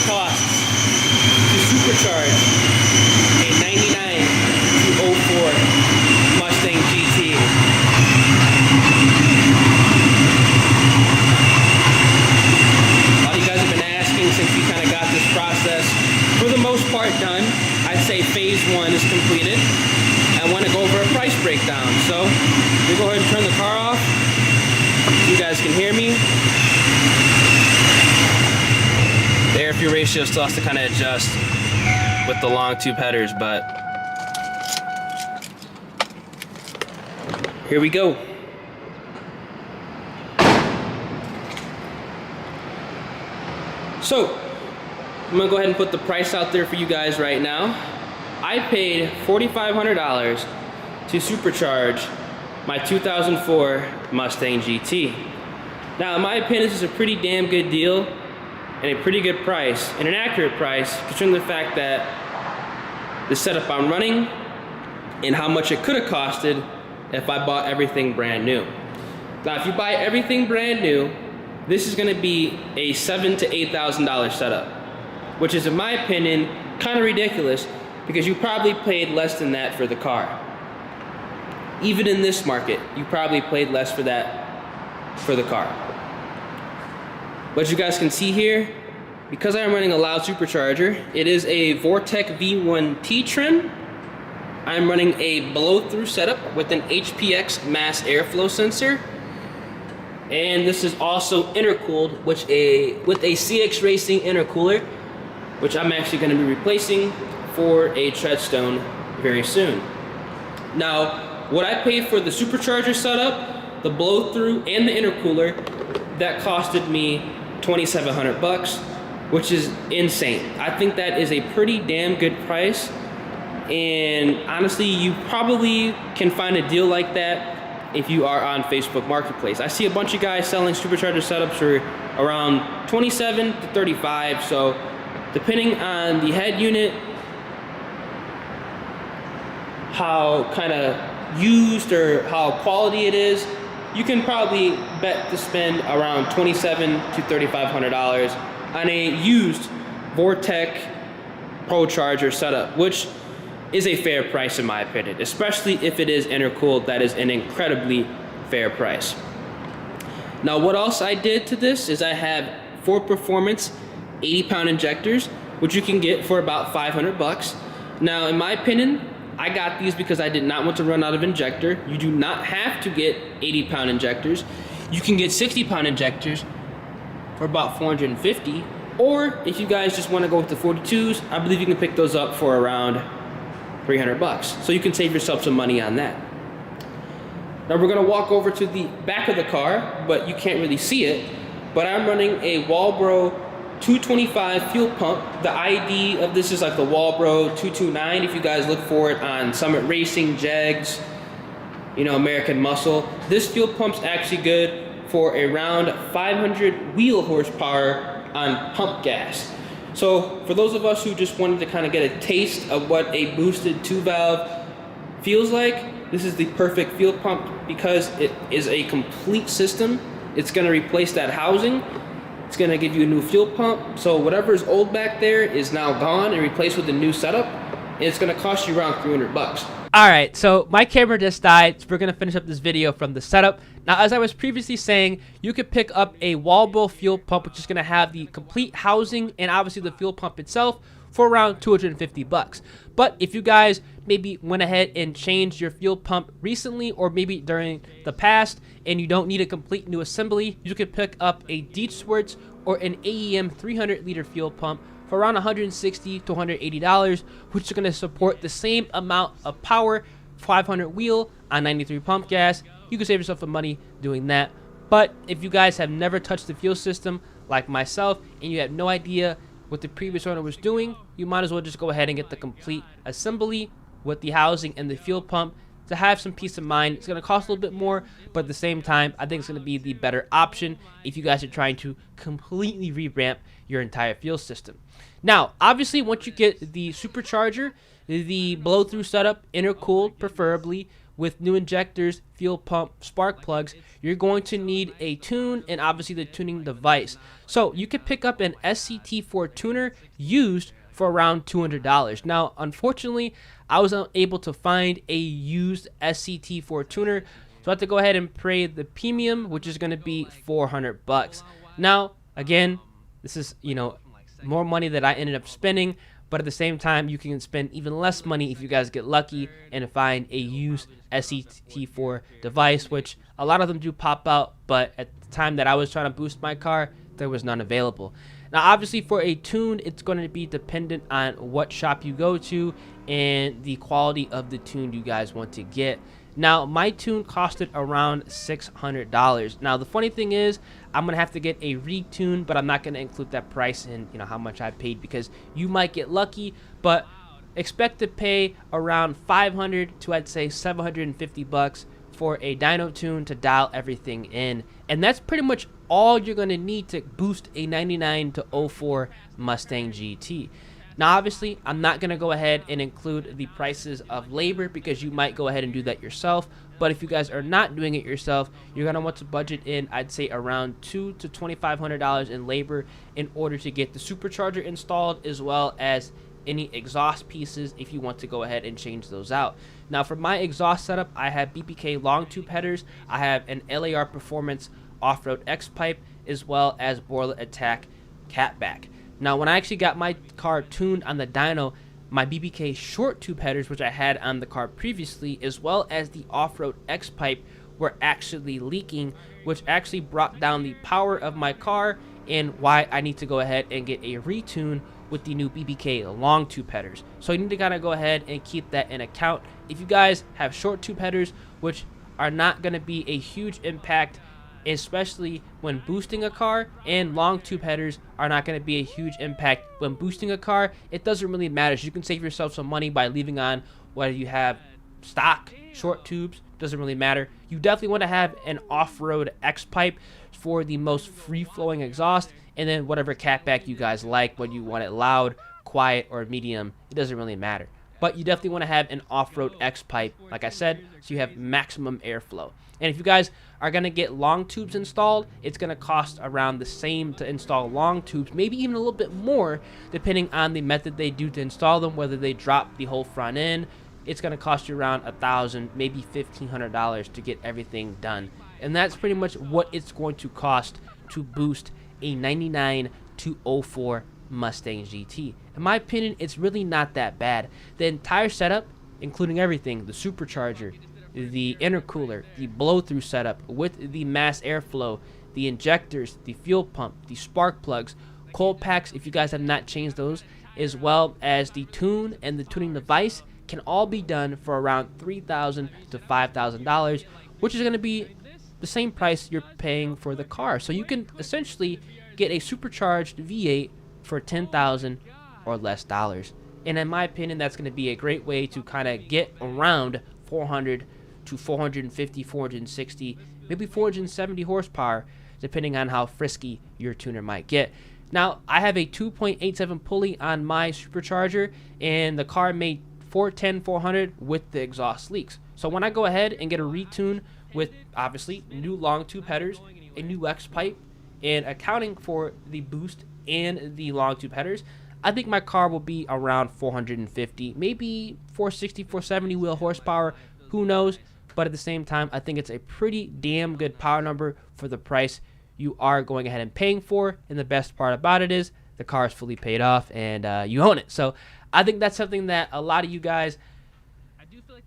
costs to supercharge a 99 to 04 Mustang GT. A lot of you guys have been asking since we kind of got this process, for the most part, done. I'd say phase 1 is completed. I want to go over a price breakdown. So we go ahead and turn the car off. You guys can hear me. The air fuel ratio still has to kind of adjust with the long tube headers, but here we go. So I'm gonna go ahead and put the price out there for you guys right now. I paid $4,500 to supercharge my 2004 Mustang GT. Now, in my opinion, this is a pretty damn good deal and a pretty good price, and an accurate price, considering the fact that the setup I'm running and how much it could have costed if I bought everything brand new. Now, if you buy everything brand new, this is gonna be a $7,000 to $8,000 setup, which is, in my opinion, kind of ridiculous, because you probably paid less than that for the car. Even in this market, you probably paid less for that for the car. But you guys can see here, because I'm running a loud supercharger, it is a Vortech V1T trim. I'm running a blow-through setup with an HPX mass airflow sensor. And this is also intercooled with a CX Racing intercooler, which I'm actually going to be replacing for a treadstone very soon. Now, what I paid for the supercharger setup, the blow-through, and the intercooler, that costed me $2,700, which is insane. I think that is a pretty damn good price, and honestly, you probably can find a deal like that if you are on Facebook Marketplace. I see a bunch of guys selling supercharger setups for around $27 to $35, so depending on the head unit, how kind of used or how quality it is, you can probably bet to spend around $2,700 to $3,500 on a used Vortech Pro Charger setup, which is a fair price in my opinion, especially if it is intercooled. That is an incredibly fair price. Now, what else I did to this is I have 4 Performance 80-pound injectors, which you can get for about $500. Now, in my opinion, I got these because I did not want to run out of injector. You do not have to get 80-pound injectors. You can get 60-pound injectors for about $450, or if you guys just want to go with the 42s, I believe you can pick those up for around $300. So you can save yourself some money on that. Now we're gonna walk over to the back of the car, but you can't really see it, but I'm running a Walbro 225 fuel pump. The ID of this is like the Walbro 229. If you guys look for it on Summit Racing, Jegs, you know, American Muscle. This fuel pump's actually good for around 500 wheel horsepower on pump gas. So for those of us who just wanted to kind of get a taste of what a boosted 2-valve feels like, this is the perfect fuel pump because it is a complete system. It's going to replace that housing. It's going to give you a new fuel pump. So whatever is old back there is now gone and replaced with a new setup. And it's going to cost you around $300. Alright, so my camera just died, so we're going to finish up this video from the setup. Now, as I was previously saying, you could pick up a Walbro fuel pump, which is going to have the complete housing and obviously the fuel pump itself for around $250. But if you guys maybe went ahead and changed your fuel pump recently or maybe during the past and you don't need a complete new assembly, you could pick up a Dietzwerts or an AEM 300-liter fuel pump for around $160 to $180, which is going to support the same amount of power, 500 wheel on 93 pump gas. You can save yourself some money doing that. But if you guys have never touched the fuel system like myself and you have no idea what the previous owner was doing, you might as well just go ahead and get the complete assembly with the housing and the fuel pump to have some peace of mind. It's going to cost a little bit more, but at the same time, I think it's going to be the better option if you guys are trying to completely revamp your entire fuel system. Now, obviously, once you get the supercharger, the blow-through setup, intercooled preferably, with new injectors, fuel pump, spark plugs, you're going to need a tune and obviously the tuning device. So you could pick up an SCT4 tuner used for around $200. Now, unfortunately, I was unable to find a used SCT4 tuner, so I have to go ahead and pay the premium, which is going to be $400. Now, again, this is, more money that I ended up spending, but at the same time, you can spend even less money if you guys get lucky and find a used SCT4 device, which a lot of them do pop out, but at the time that I was trying to boost my car, there was none available. Now, obviously, for a tune, it's going to be dependent on what shop you go to and the quality of the tune you guys want to get. Now, my tune costed around $600. Now, the funny thing is, I'm going to have to get a retune, but I'm not going to include that price in, how much I paid, because you might get lucky, but expect to pay around $500 to, I'd say, $750 for a dyno tune to dial everything in. And that's pretty much all you're going to need to boost a 99 to 04 Mustang GT. Now, obviously, I'm not going to go ahead and include the prices of labor because you might go ahead and do that yourself. But if you guys are not doing it yourself, you're going to want to budget in, I'd say, around $200 to $2,500 in labor in order to get the supercharger installed, as well as any exhaust pieces if you want to go ahead and change those out. Now, for my exhaust setup, I have BBK long tube headers. I have an LAR Performance off-road X Pipe, as well as Borla ATAK Catback. Now, when I actually got my car tuned on the dyno, my BBK short tube headers, which I had on the car previously, as well as the off-road X Pipe, were actually leaking, which actually brought down the power of my car, and why I need to go ahead and get a retune with the new BBK long tube headers. So you need to kind of go ahead and keep that in account. If you guys have short tube headers, which are not going to be a huge impact, especially when boosting a car, and long tube headers are not going to be a huge impact when boosting a car, it doesn't really matter. So you can save yourself some money by leaving on whether you have stock short tubes, doesn't really matter. You definitely want to have an off-road X Pipe for the most free-flowing exhaust, and then whatever catback you guys like, whether you want it loud, quiet, or medium, it doesn't really matter. But you definitely want to have an off-road X Pipe, like I said, so you have maximum airflow. And if you guys are going to get long tubes installed, it's going to cost around the same to install long tubes, maybe even a little bit more, depending on the method they do to install them, whether they drop the whole front end. It's going to cost you around $1,000, maybe $1,500 to get everything done. And that's pretty much what it's going to cost to boost a 99 to 04 Mustang GT. In my opinion, it's really not that bad. The entire setup, including everything, the supercharger, the intercooler, the blow-through setup with the mass airflow, the injectors, the fuel pump, the spark plugs, cold packs if you guys have not changed those, as well as the tune and the tuning device, can all be done for around $3,000 to $5,000, which is going to be the same price you're paying for the car. So you can essentially get a supercharged V8 for $10,000 or less dollars. And in my opinion, that's going to be a great way to kind of get around 400 to 450, 460, maybe 470 horsepower, depending on how frisky your tuner might get. Now, I have a 2.87 pulley on my supercharger, and the car made 410, 400 with the exhaust leaks. So when I go ahead and get a retune with, obviously, new long tube headers, a new X pipe, and accounting for the boost and the long tube headers, I think my car will be around 450, maybe 460, 470 wheel horsepower. Who knows? But at the same time, I think it's a pretty damn good power number for the price you are going ahead and paying for. And the best part about it is the car is fully paid off and you own it. So I think that's something that a lot of you guys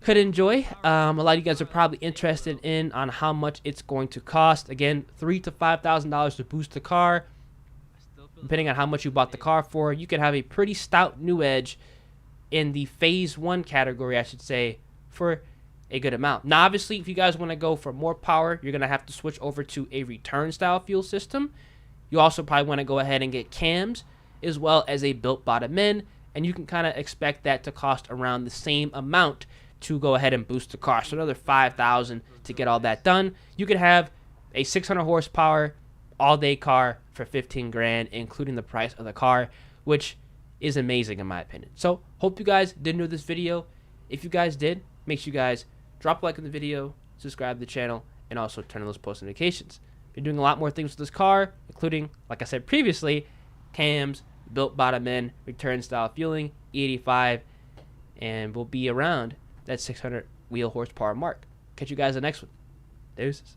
could enjoy. A lot of you guys are probably interested in on how much it's going to cost. Again, $3,000 to $5,000 to boost the car. Depending on how much you bought the car for, you could have a pretty stout new Edge in the phase 1 category, I should say, for a good amount. Now, obviously, if you guys want to go for more power, you're going to have to switch over to a return style fuel system. You also probably want to go ahead and get cams as well as a built bottom end, and you can kind of expect that to cost around the same amount to go ahead and boost the car. So another $5,000 to get all that done. You could have a 600 horsepower all-day car for 15 grand, including the price of the car, which is amazing in my opinion. So hope you guys did enjoy this video. If you guys did, make sure you guys drop a like on the video, subscribe to the channel, and also turn on those post notifications. We're doing a lot more things with this car, including, like I said previously, cams, built bottom end, return style fueling, E85, and we'll be around that 600 wheel horsepower mark. Catch you guys in the next one. Deuces.